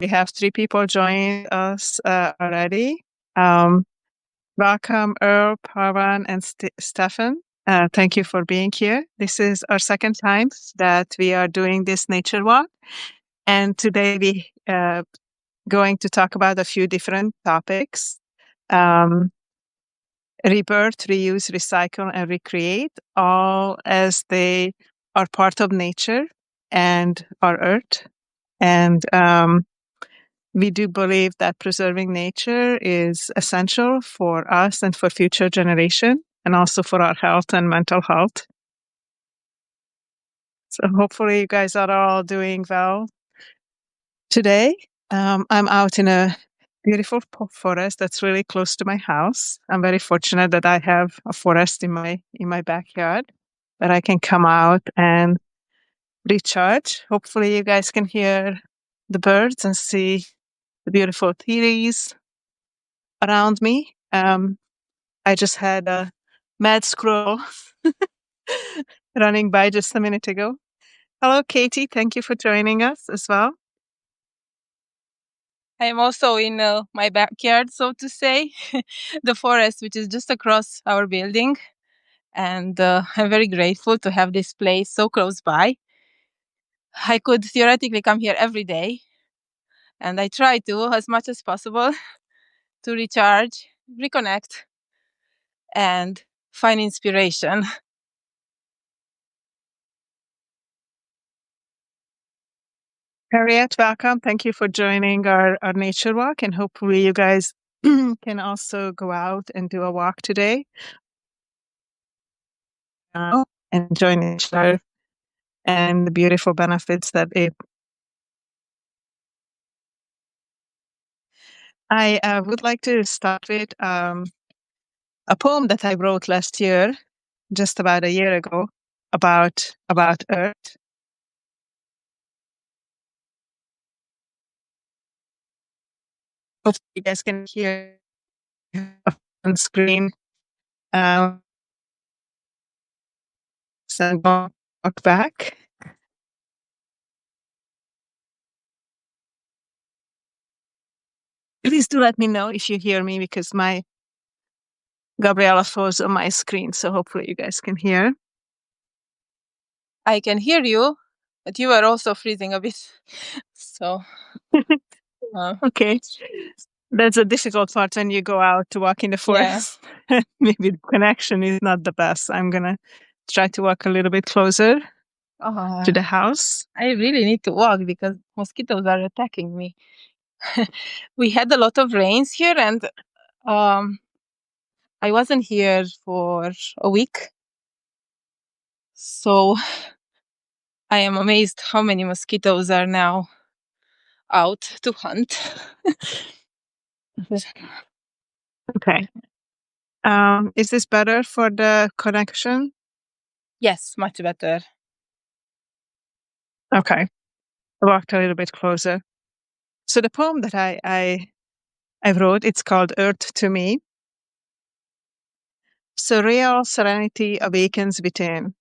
We have 3 people joining us already. Welcome, Earl, Parvan, and Stefan. Thank you for being here. This is our second time that we are doing this nature walk. And today we going to talk about a few different topics. Rebirth, reuse, recycle, and recreate, all as they are part of nature and our earth. And we do believe that preserving nature is essential for us and for future generation, and also for our health and mental health. So hopefully you guys are all doing well today. I'm out in a beautiful forest that's really close to my house. I'm very fortunate that I have a forest in my backyard that I can come out and recharge. Hopefully you guys can hear the birds and see the beautiful trees around me. I just had a mad squirrel running by just a minute ago. Hello, Katie. Thank you for joining us as well. I am also in my backyard, so to say, the forest, which is just across our building. And I'm very grateful to have this place so close by. I could theoretically come here every day. And I try to, as much as possible, to recharge, reconnect, and find inspiration. Harriet, welcome. Thank you for joining our nature walk. And hopefully you guys can also go out and do a walk today. And join nature and the beautiful benefits that it. I would like to start with a poem that I wrote last year, just about a year ago, about Earth. Hopefully you guys can hear on screen. So walk back. Please do let me know if you hear me, because my Gabriella froze on my screen. So hopefully you guys can hear. I can hear you, but you are also freezing a bit. So, okay. That's a difficult part when you go out to walk in the forest. Yeah. Maybe the connection is not the best. I'm going to try to walk a little bit closer to the house. I really need to walk because mosquitoes are attacking me. We had a lot of rains here, and I wasn't here for a week. So I am amazed how many mosquitoes are now out to hunt. Okay. Is this better for the connection? Yes, much better. Okay. I walked a little bit closer. So the poem that I wrote, it's called Earth to Me. Surreal serenity awakens within.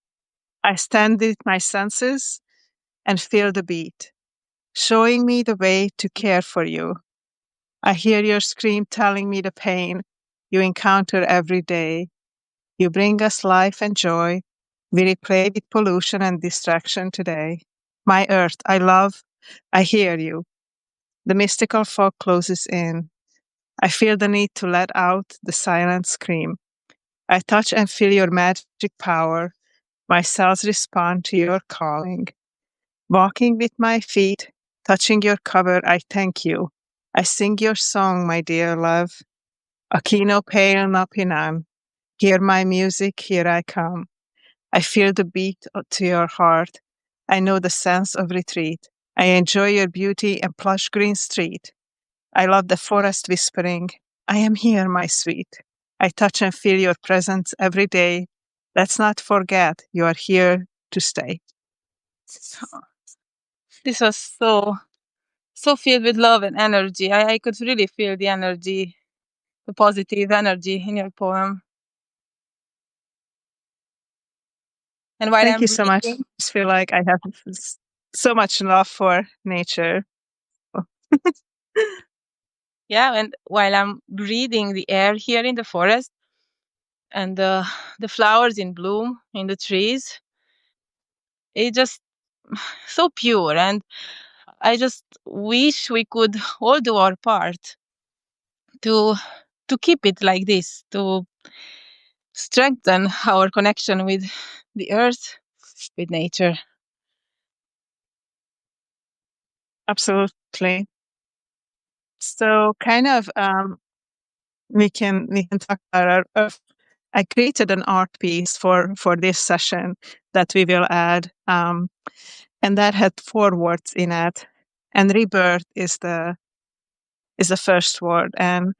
I stand with my senses and feel the beat, showing me the way to care for you. I hear your scream telling me the pain you encounter every day. You bring us life and joy. We replay with pollution and distraction today. My earth, I love, I hear you. The mystical fog closes in. I feel the need to let out the silent scream. I touch and feel your magic power. My cells respond to your calling. Walking with my feet, touching your cover, I thank you. I sing your song, my dear love. Akino pale napinan. Hear my music, here I come. I feel the beat to your heart. I know the sense of retreat. I enjoy your beauty and plush green street. I love the forest whispering, I am here, my sweet. I touch and feel your presence every day. Let's not forget you are here to stay. This was so filled with love and energy. I could really feel the energy, the positive energy in your poem. And while Thank you so much. I just feel like I have so much love for nature. Yeah, and while I'm breathing the air here in the forest and the flowers in bloom in the trees, it's just so pure. And I just wish we could all do our part to keep it like this, to strengthen our connection with the earth, with nature. Absolutely. So kind of we can talk about I created an art piece for this session that we will add, and that had 4 words in it, and rebirth is the first word, and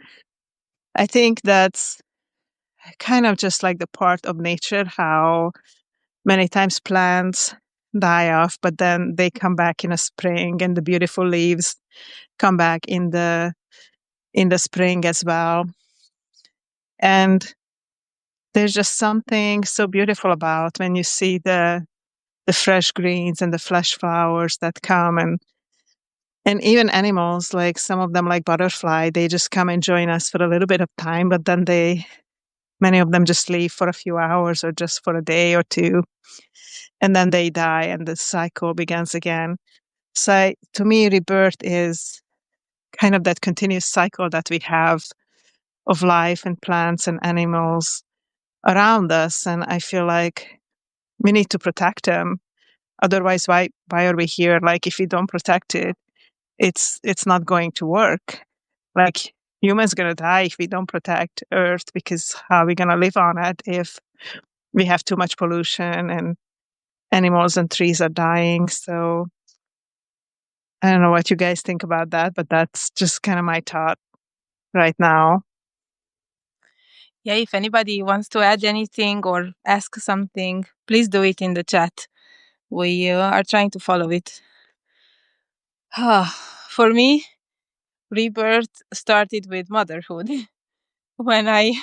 I think that's kind of just like the part of nature, how many times plants die off, but then they come back in a spring, and the beautiful leaves come back in the spring as well. And there's just something so beautiful about when you see the fresh greens and the fresh flowers that come, and even animals, like some of them, like butterfly, they just come and join us for a little bit of time, but then many of them just leave for a few hours or just for a day or two, and then they die and the cycle begins again. So to me, rebirth is kind of that continuous cycle that we have of life and plants and animals around us. And I feel like we need to protect them. Otherwise, why are we here? Like, if we don't protect it, it's not going to work. Like, humans gonna die if we don't protect Earth, because how are we gonna live on it if we have too much pollution and animals and trees are dying? So I don't know what you guys think about that, but that's just kind of my thought right now. Yeah, if anybody wants to add anything or ask something, please do it in the chat. We are trying to follow it. For me, rebirth started with motherhood. when I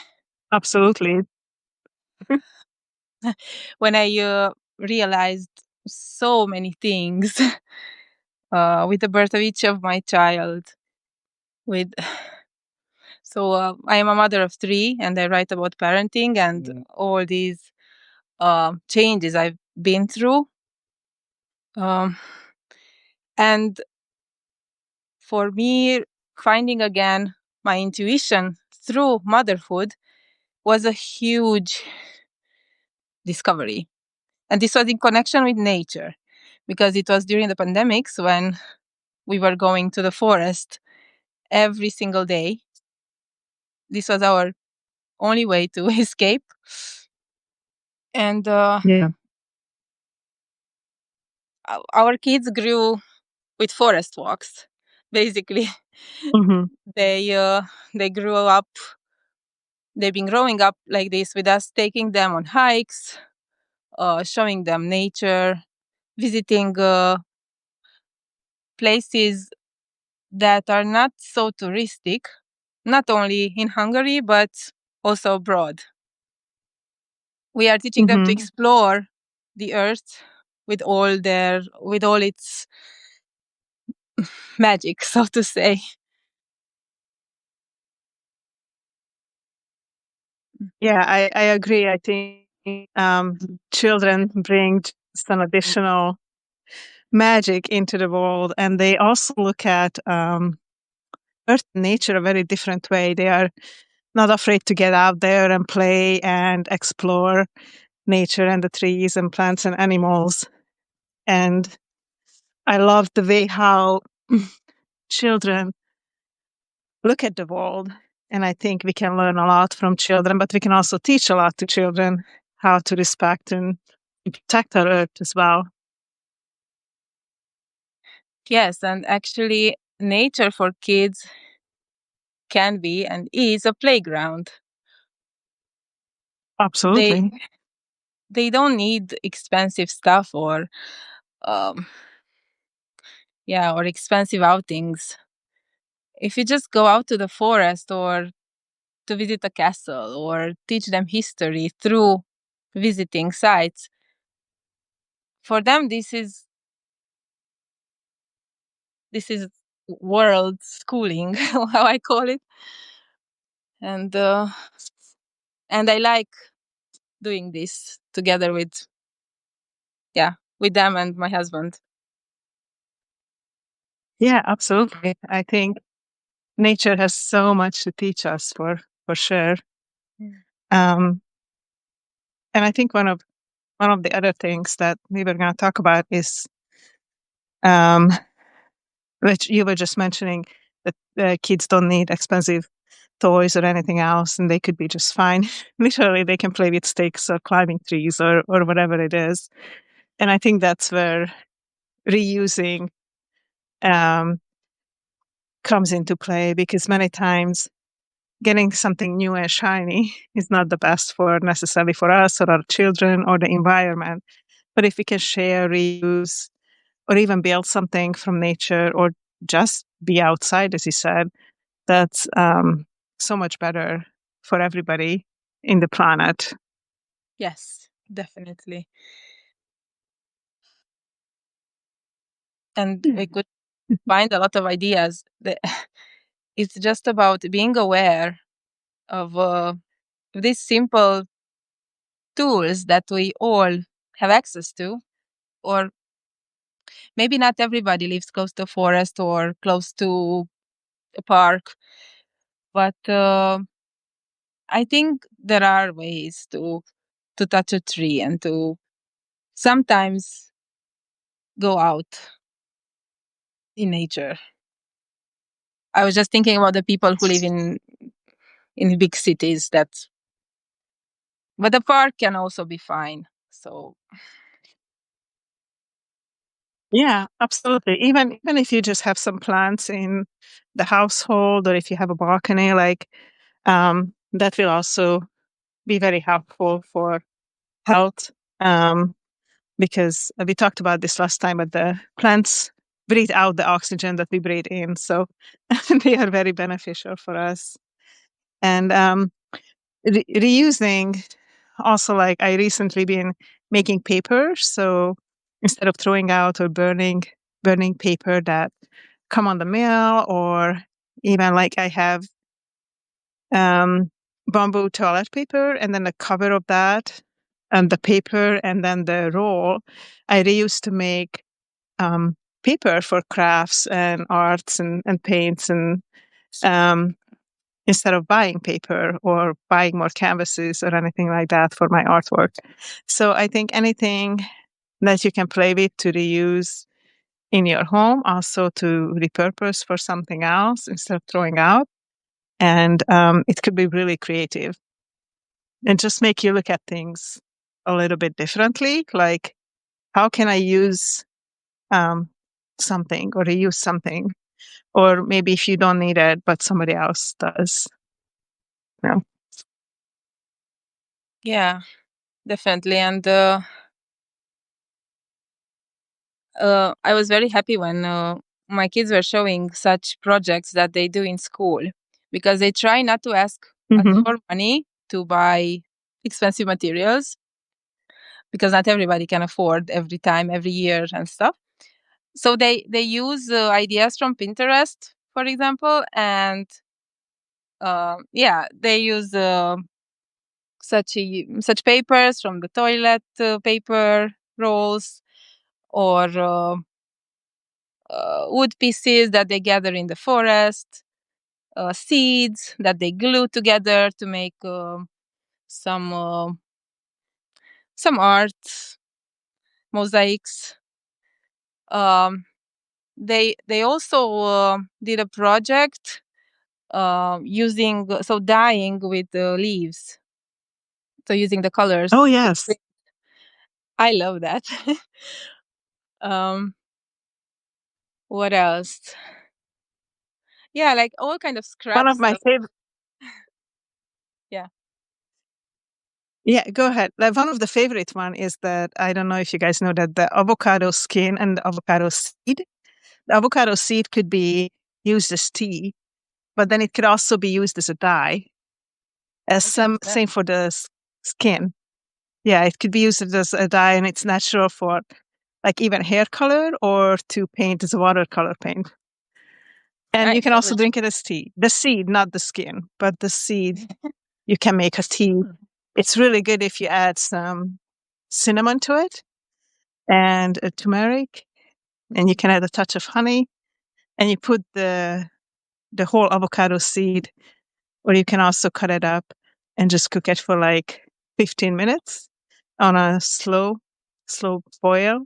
Absolutely. when I realized so many things with the birth of each of my child. With I am a mother of 3, and I write about parenting and all these changes I've been through. Um, and for me, finding again my intuition through motherhood was a huge discovery. And this was in connection with nature, because it was during the pandemics when we were going to the forest every single day. This was our only way to escape. And Yeah. our kids grew with forest walks, basically. Hmm. they they grew up. They've been growing up like this with us, taking them on hikes, showing them nature, visiting places that are not so touristic, not only in Hungary but also abroad. We are teaching them to Hmm. explore the earth with all its magic, so to say. Yeah, I agree. I think um, children bring some additional magic into the world, and they also look at earth and nature a very different way. They are not afraid to get out there and play and explore nature and the trees and plants and animals. And I love the way how children look at the world. And I think we can learn a lot from children, but we can also teach a lot to children how to respect and protect our earth as well. Yes, and actually, nature for kids can be and is a playground. They Absolutely. they don't need expensive stuff or um or expensive outings. If you just go out to the forest or to visit a castle or teach them history through visiting sites, for them this is world schooling, how I call it, and I like doing this together with them and my husband. Yeah, absolutely. I think nature has so much to teach us for sure. Um, and I think one of the other things that we were going to talk about is, um, which you were just mentioning, that kids don't need expensive toys or anything else, and they could be just fine. Literally, they can play with sticks or climbing trees or whatever it is. And I think that's where reusing um, comes into play, because many times getting something new and shiny is not the best for necessarily for us or our children or the environment. But if we can share, reuse, or even build something from nature, or just be outside, as you said, that's so much better for everybody in the planet. Yes, definitely. And we could find a lot of ideas. It's just about being aware of these simple tools that we all have access to, or maybe not everybody lives close to a forest or close to a park, but I think there are ways to touch a tree and to sometimes go out in nature. I was just thinking about the people who live in big cities, but the park can also be fine. So Yeah, absolutely. Even if you just have some plants in the household, or if you have a balcony, like that will also be very helpful for health. Because we talked about this last time, but the plants breathe out the oxygen that we breathe in, so they are very beneficial for us. And reusing, also, like, I recently been making paper, so instead of throwing out or burning paper that come on the mail, or even like I have um, bamboo toilet paper, and then the cover of that, and the paper, and then the roll, I reused to make paper for crafts and arts and paints, and um, instead of buying paper or buying more canvases or anything like that for my artwork. So I think anything that you can play with to reuse in your home, also to repurpose for something else instead of throwing out. And it could be really creative and just make you look at things a little bit differently. Like, how can I use um, something or reuse something? Or maybe if you don't need it, but somebody else does. Yeah. yeah, definitely. And I was very happy when my kids were showing such projects that they do in school, because they try not to ask us Hmm. for money to buy expensive materials, because not everybody can afford every time, every year, and stuff. So they use ideas from Pinterest, for example, and they use such papers from the toilet paper rolls, or wood pieces that they gather in the forest, seeds that they glue together to make some uh, some art mosaics. Um, they also did a project using dyeing with leaves, so using the colors. Oh, yes. I love that. um, what else? Yeah, like all kind of One of scraps. my favorite. Yeah. Yeah, go ahead. Like, one of the favorite one is that, I don't know if you guys know, that the avocado skin and the avocado seed. The avocado seed could be used as tea, but then it could also be used as a dye. As I didn't know that. same for the skin. Yeah, it could be used as a dye, and it's natural for like even hair color, or to paint as a watercolor paint. And you Nice. can I also will drink it as tea. The seed, not the skin, but the seed. You can make a tea. It's really good if you add some cinnamon to it and a turmeric, and you can add a touch of honey, and you put the whole avocado seed, or you can also cut it up and just cook it for like 15 minutes on a slow boil,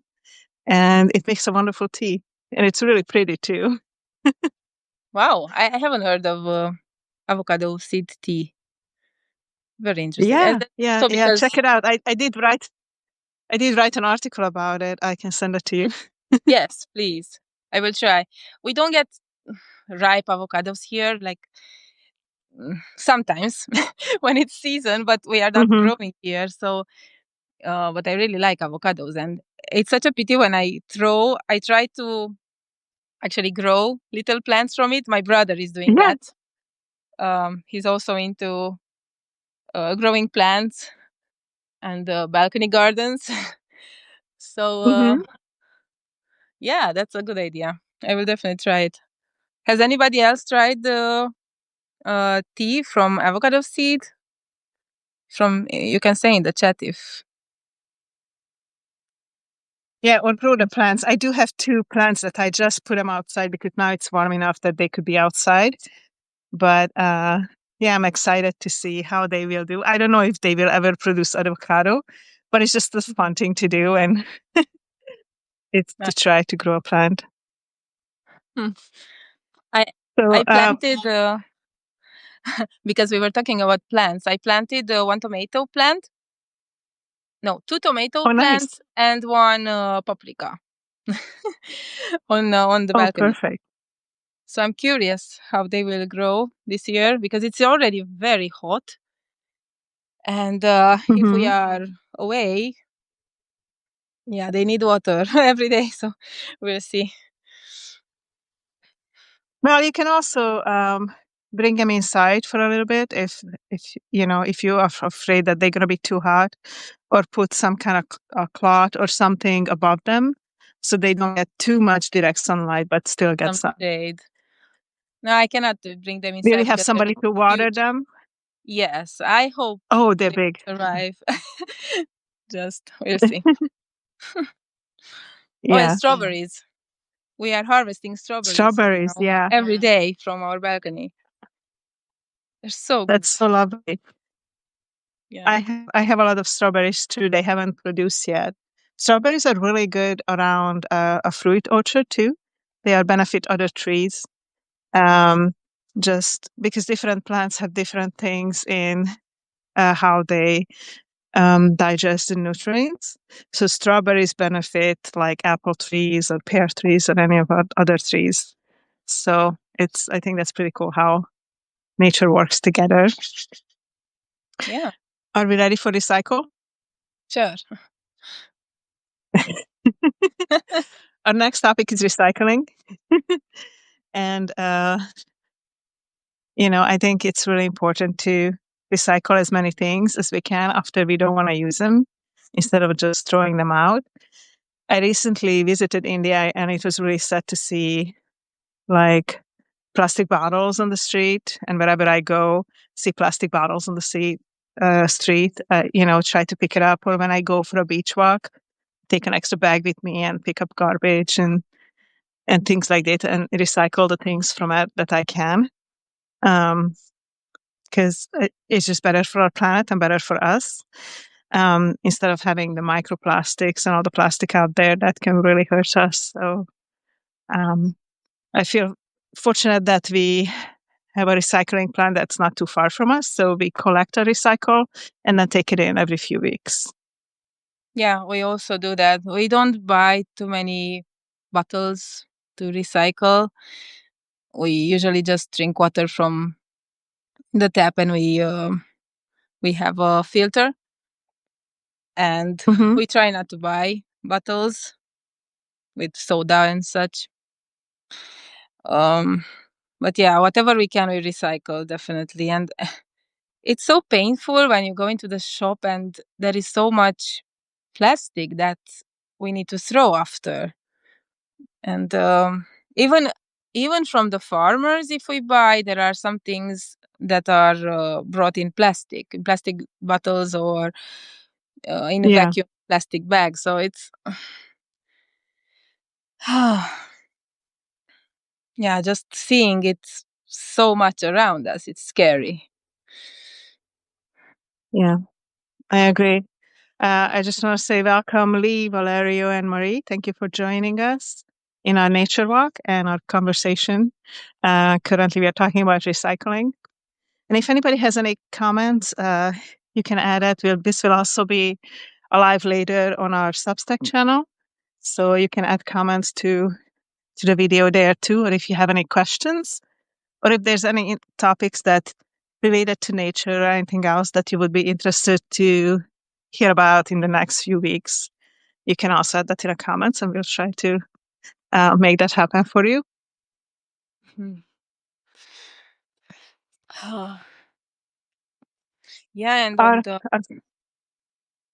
and it makes a wonderful tea, and it's really pretty too. Wow, I haven't heard of avocado seed tea. Very interesting. Yeah, That's yeah, so yeah. because Check it out. I did write an article about it. I can send it to you. yes, please. I will try. We don't get ripe avocados here, like sometimes when it's season, but we are not Hmm. growing here. So, but I really like avocados, and it's such a pity when I try to actually grow little plants from it. My brother is doing Yeah. that. He's also into growing plants and balcony gardens. So, Hmm. yeah, that's a good idea. I will definitely try it. Has anybody else tried the tea from avocado seed? From you can say in the chat if Yeah, or grow the plants. I do have two plants that I just put them outside because now it's warm enough that they could be outside. But yeah, I'm excited to see how they will do. I don't know if they will ever produce avocado, but it's just a fun thing to do, and it's uh, to try to grow a plant. hmm, I So I planted because we were talking about plants. I planted one tomato plant. No, two tomato oh, nice. plants and one paprika on the Oh, balcony. perfect. So I'm curious how they will grow this year because it's already very hot. And if we Hmm. are away, yeah, they need water every day. So we'll see. Well, you can also bring them inside for a little bit if if you are afraid that they're going to be too hot, or put some kind of a cloth or something above them so they don't get too much direct sunlight but still get Some sun. shade. No, I cannot bring them Will you inside have because they're somebody to water huge. them? Yes, I hope Oh, they're they big. survive. Just we'll see. Oh, and Yeah. strawberries. We are harvesting strawberries Strawberries. now Yeah. every day from our balcony. They're so good. That's so lovely. Yeah. I have a lot of strawberries too. They haven't produced yet. Strawberries are really good around a fruit orchard too. They are benefit other trees. Um, just because different plants have different things in how they digest the nutrients. So strawberries benefit like apple trees or pear trees or any of our other trees. So I think that's pretty cool how nature works together. Yeah. Are we ready for recycle? Sure. Our next topic is recycling. And, I think it's really important to recycle as many things as we can after we don't want to use them instead of just throwing them out. I recently visited India and it was really sad to see like plastic bottles on the street. And wherever I go, see plastic bottles on the street, try to pick it up. Or when I go for a beach walk, take an extra bag with me and pick up garbage and things like that and recycle the things from it that I can. Because it's just better for our planet and better for us. Instead of having the microplastics and all the plastic out there that can really hurt us. So um, I feel fortunate that we have a recycling plant that's not too far from us. So we collect a recycle and then take it in every few weeks. Yeah, we also do that. We don't buy too many bottles to recycle. We usually just drink water from the tap, and we have a filter, and Mm-hmm. we try not to buy bottles with soda and such. Um, but yeah, whatever we can, we recycle definitely. And it's so painful when you go into the shop and there is so much plastic that we need to throw after. And even even from the farmers, if we buy, there are some things that are brought in plastic bottles, or in a Yeah. vacuum plastic bag. So it's yeah, just seeing it so much around us, it's scary. Yeah, I agree. I just want to say welcome, Lee, Valerio, and Marie. Thank you for joining us in our nature walk and our conversation. Currently, we are talking about recycling. And if anybody has any comments, you can add it. This will also be alive later on our Substack channel. So you can add comments to the video there too. Or if you have any questions, or if there's any topics that related to nature or anything else that you would be interested to hear about in the next few weeks, you can also add that in the comments and we'll try to make that happen for you. Hmm. Yeah, and on Our, the our-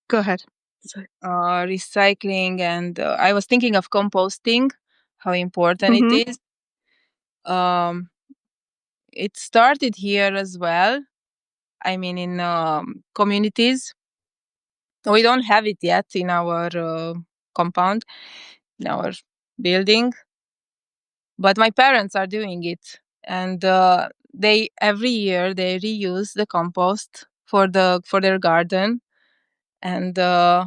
Go ahead. Sorry. recycling, and I was thinking of composting, how important it Mm-hmm. is. Um, it started here as well. I mean, in communities. We don't have it yet in our compound, in our building, but my parents are doing it, and they every year they reuse the compost for their garden, and I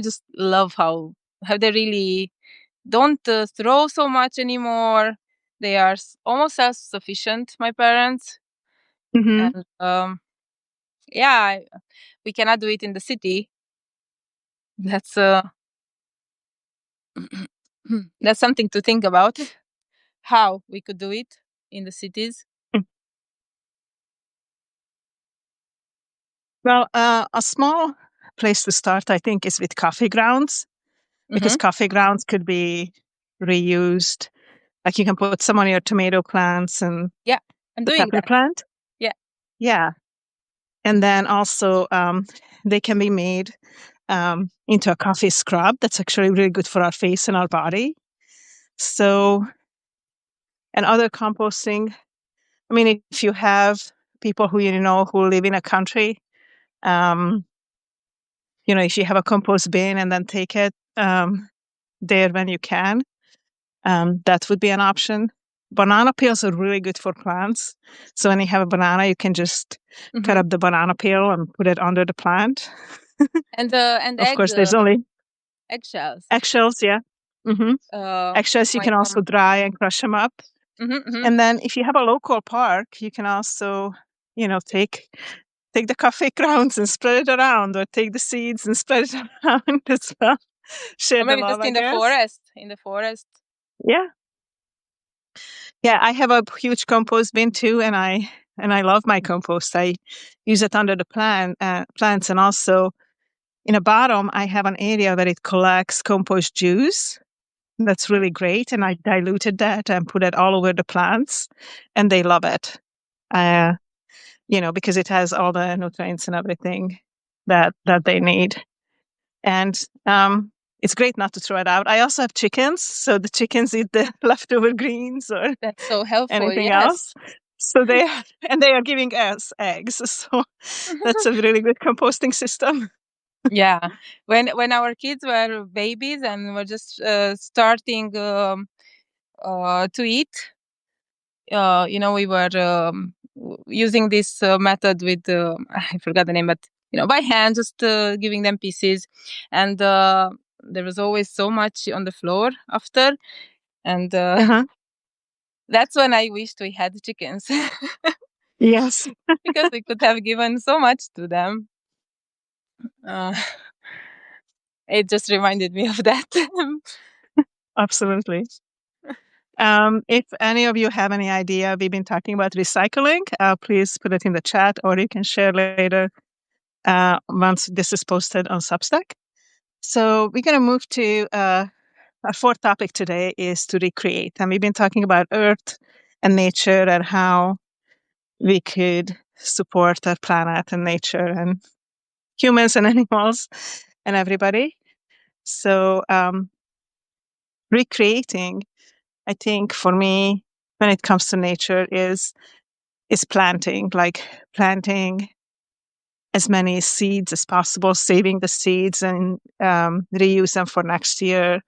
just love how they really don't throw so much anymore. They are almost self sufficient, my parents, Mm-hmm. and yeah, we cannot do it in the city. That's that's something to think about. How we could do it in the cities. Well, a small place to start, I think, is with coffee grounds, because Hmm. coffee grounds could be reused. Like you can put some on your tomato plants and Yeah, I'm the doing pepper that. plant. Yeah. Yeah. And then also, they can be made into a coffee scrub that's actually really good for our face and our body. So, and other composting. I mean, if you have people who you know who live in a country, um, if you have a compost bin and then take it there when you can, that would be an option. Banana peels are really good for plants. So when you have a banana, you can just cut Hmm. up the banana peel and put it under the plant. And Of course, there's only eggshells. eggshells, yeah. Hmm. Eggshells you My can also mom. dry and crush them up. Hmm. And then if you have a local park, you can also, take the coffee grounds and spread it around, or take the seeds and spread it around as well. Share Or the maybe love, just I in the guess. forest. In the forest. Yeah. Yeah, I have a huge compost bin too, and I love my compost. I use it under the plants, and also in the bottom I have an area where it collects compost juice. That's really great, and I diluted that and put it all over the plants, and they love it. Uh, because it has all the nutrients and everything that they need. And it's great not to throw it out. I also have chickens, so the chickens eat the leftover greens or That's so helpful. anything Yes. else. So they are giving us eggs. So that's a really good composting system. Yeah. When our kids were babies and were just starting to eat, we were using this method with I forgot the name, but by hand, just giving them pieces, and there was always so much on the floor after, and Uh-huh. that's when I wished we had chickens Yes, because we could have given so much to them. Uh, it just reminded me of that. absolutely. If any of you have any idea, we've been talking about recycling, please put it in the chat, or you can share later once this is posted on Substack. So we're going to move to our fourth topic today is to recreate. And we've been talking about Earth and nature and how we could support our planet and nature and humans and animals and everybody. So recreating. I think for me, when it comes to nature, is planting, like planting as many seeds as possible, saving the seeds and reuse them for next year,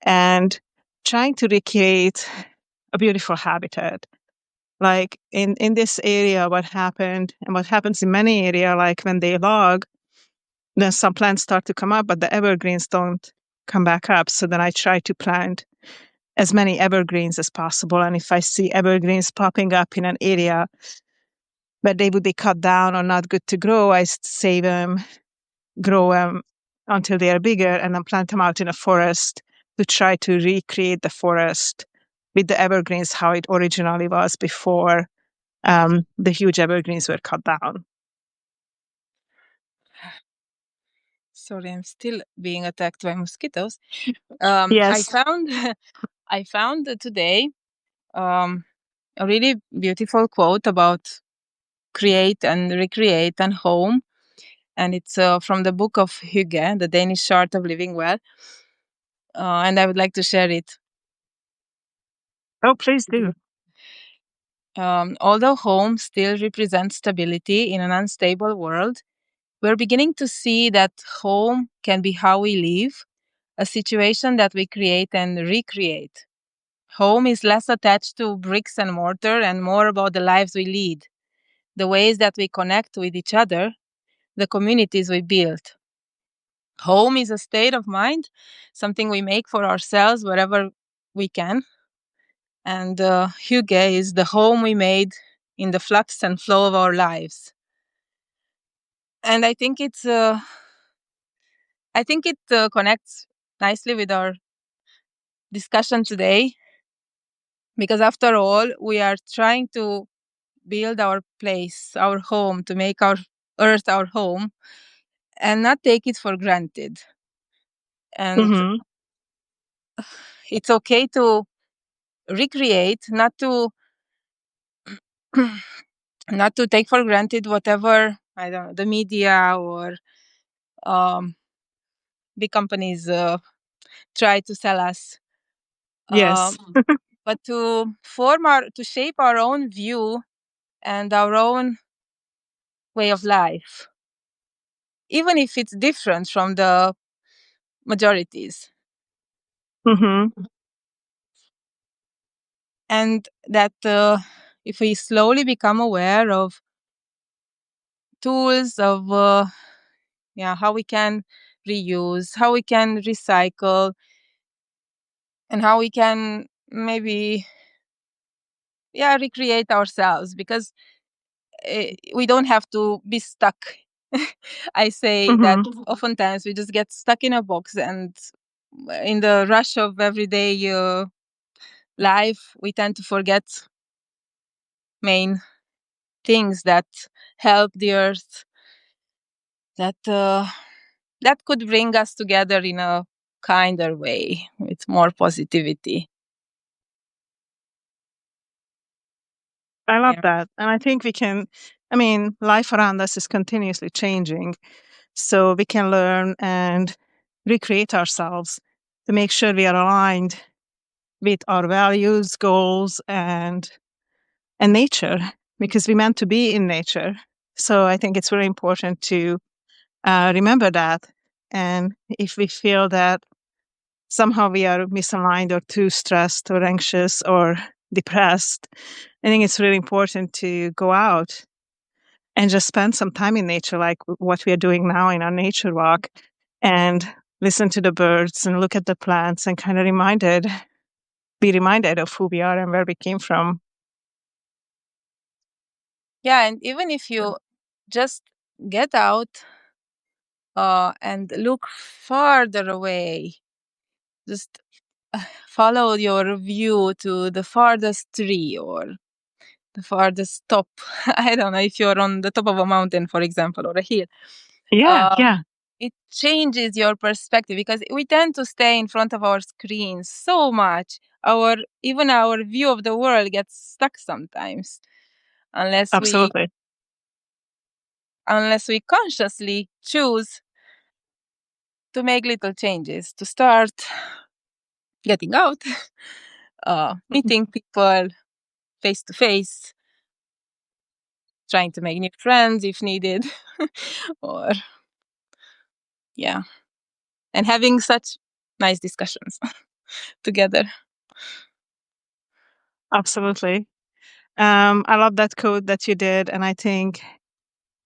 and trying to recreate a beautiful habitat. Like in this area, what happened and what happens in many area, like when they log, then some plants start to come up, but the evergreens don't come back up. So then I try to plant as many evergreens as possible. And if I see evergreens popping up in an area where they would be cut down or not good to grow, I save them, grow them until they are bigger, and then plant them out in a forest to try to recreate the forest with the evergreens how it originally was before the huge evergreens were cut down. Sorry, I'm still being attacked by mosquitoes. I Yes. found I found today a really beautiful quote about create and recreate and home, and it's from the book of Hygge, the Danish art of living well, and I would like to share it. Oh, please do. Although home still represents stability in an unstable world, we're beginning to see that home can be how we live, a situation that we create and recreate. Home is less attached to bricks and mortar and more about the lives we lead, the ways that we connect with each other, the communities we build. Home is a state of mind, something we make for ourselves wherever we can. And Hygge is the home we made in the flux and flow of our lives. And I think it connects nicely with our discussion today, because after all, we are trying to build our place, our home, to make our earth our home and not take it for granted. And Mm-hmm. it's okay to recreate, not to not to take for granted whatever, I don't know, the media or um, big companies try to sell us. Yes. But to shape our own view and our own way of life, even if it's different from the majorities. Mm-hmm. And that if we slowly become aware of tools of how we can reuse, how we can recycle, and how we can maybe recreate ourselves, because we don't have to be stuck. I say that Mm-hmm. oftentimes we just get stuck in a box, and in the rush of everyday life, we tend to forget main things that help the earth, that that could bring us together in a kinder way with more positivity. I love Yeah. that. And I think life around us is continuously changing. So we can learn and recreate ourselves to make sure we are aligned with our values, goals, and nature, because we're meant to be in nature. So I think it's very important to remember that. And if we feel that somehow we are misaligned or too stressed or anxious or depressed, I think it's really important to go out and just spend some time in nature, like what we are doing now in our nature walk, and listen to the birds and look at the plants and kind of be reminded of who we are and where we came from. Yeah, and even if you just get out and look farther away, just follow your view to the farthest tree or the farthest top. I don't know, if you're on the top of a mountain, for example, or a hill. Yeah, Uh, yeah, it changes your perspective, because we tend to stay in front of our screens so much. Even our view of the world gets stuck sometimes, unless we absolutely. unless we consciously choose to make little changes, to start getting out meeting people face to face, trying to make new friends if needed, or yeah, and having such nice discussions together. Absolutely. I love that quote that you did, and I think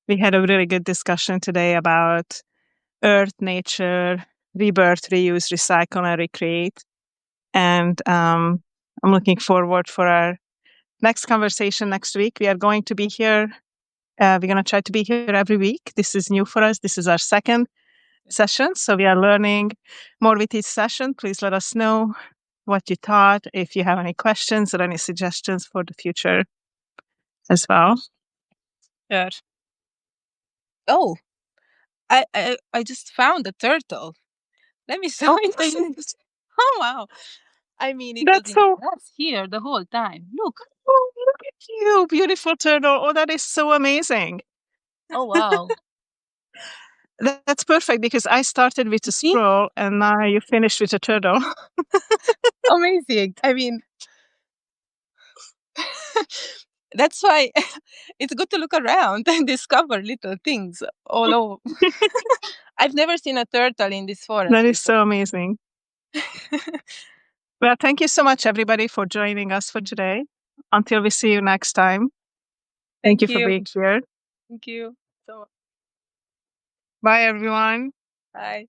we had a really good discussion today about earth, nature, rebirth, reuse, recycle, and recreate. And I'm looking forward for our next conversation next week. We are going to be here. We're going to try to be here every week. This is new for us. This is our second session. So we are learning more with each session. Please let us know what you thought, if you have any questions or any suggestions for the future as well. Sure. Oh, I just found a turtle. Let me show it to you. Oh wow! I mean, it was That's in so. that's here the whole time. Look. Oh, look at you, beautiful turtle. Oh, that is so amazing. Oh wow! That's perfect because I started with a See? squirrel and now you finished with a turtle. Amazing. I mean, that's why it's good to look around and discover little things all over. I've never seen a turtle in this forest That is before. so amazing. Well, thank you so much, everybody, for joining us for today. Until we see you next time. Thank you for being here. Thank you so much. Bye, everyone. Bye.